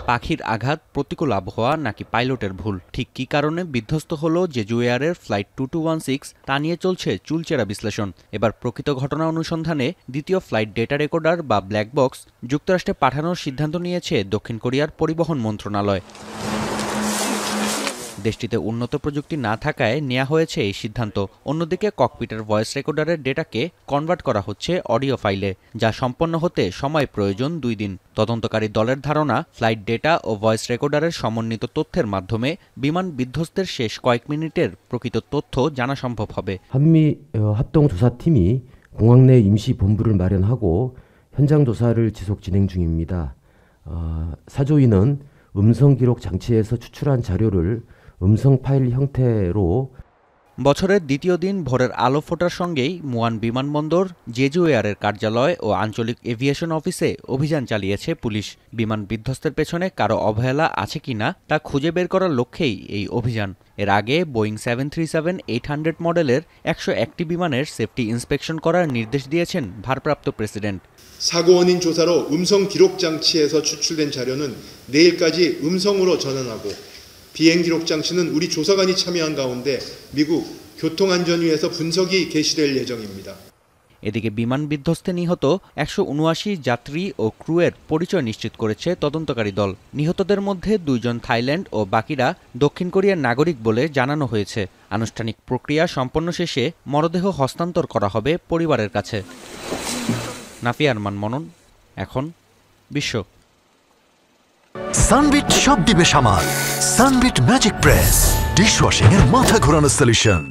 পাখির আঘাত, প্রতিকূল আবহাওয়া নাকি পাইলটের ভুল, ঠিক কী কারণে বিধ্বস্ত হলো জেজু এয়ারের ফ্লাইট 2216 তা নিয়ে চলছে চুলচেরা বিশ্লেষণ। এবার প্রকৃত ঘটনা অনুসন্ধানে দ্বিতীয় ফ্লাইট ডেটা রেকর্ডার বা ব্ল্যাক বক্স যুক্তরাষ্ট্রে পাঠানোর সিদ্ধান্ত নিয়েছে দক্ষিণ কোরিয়ার পরিবহন মন্ত্রণালয়। দেশটিতে উন্নত প্রযুক্তি না থাকায় নেওয়া হয়েছে এই সিদ্ধান্ত। অন্যদিকে ককপিটের ভয়েস রেকর্ডারের ডেটাকে কনভার্ট করা হচ্ছে অডিও ফাইলে, যা সম্পন্ন হতে সময় প্রয়োজন 2 দিন। তদন্তকারী দলের ধারণা, ফ্লাইট ডেটা ও ভয়েস রেকর্ডারের সমন্বিত তথ্যের মাধ্যমে বিমান বিধ্বস্তের শেষ কয়েক মিনিটের প্রকৃত তথ্য জানা সম্ভব হবে। 한미 합동조사팀이 공항 내 임시 본부를 마련하고 현장 조사를 지속 진행 중입니다. 사조위는 음성 기록 장치에서 추출한 자료를 음성 파일 형태로 বছরের দ্বিতীয় দিন ভোরের আলো ফোটার সঙ্গেই মুয়ান বিমানবন্দর, জেজু এয়ারের কার্যালয় ও আঞ্চলিক এভিয়েশন অফিসে অভিযান চালিয়েছে পুলিশ। বিমান বিধ্বস্তের পেছনে কারো অবহেলা আছে কিনা তা খুঁজে বের করার লক্ষ্যেই এই অভিযান। এর আগে বোয়িং 737-800 মডেলের 101টি বিমানের সেফটি ইন্সপেকশন করার নির্দেশ দিয়েছেন ভারপ্রাপ্ত প্রেসিডেন্ট। 사고 원인 조사로 음성 기록 장치에서 추출된 자료는 내일까지 음성으로 전환하고 비행 기록 장치는 우리 조사관이 참여한 가운데 미국 교통안전위에서 분석이 개시될 예정입니다. এদিকে বিমান বিধ্বস্তে নিহত 179 যাত্রী ও ক্রুয়ের পরিচয় নিশ্চিত করেছে তদন্তকারী দল। নিহতদের মধ্যে 2 জন থাইল্যান্ড ও বাকিরা দক্ষিণ কোরিয়ার নাগরিক বলে জানানো হয়েছে। আনুষ্ঠানিক প্রক্রিয়া সম্পন্ন শেষে মরদেহ হস্তান্তর করা হবে পরিবারের কাছে। নাফি আরমান মনন, এখন বিশ্ব। সানবিট সব দিবে সামাল। সানবিট ম্যাজিক প্রেস ডিশওয়াশিং এর মাথা ঘোরানো সলিউশন।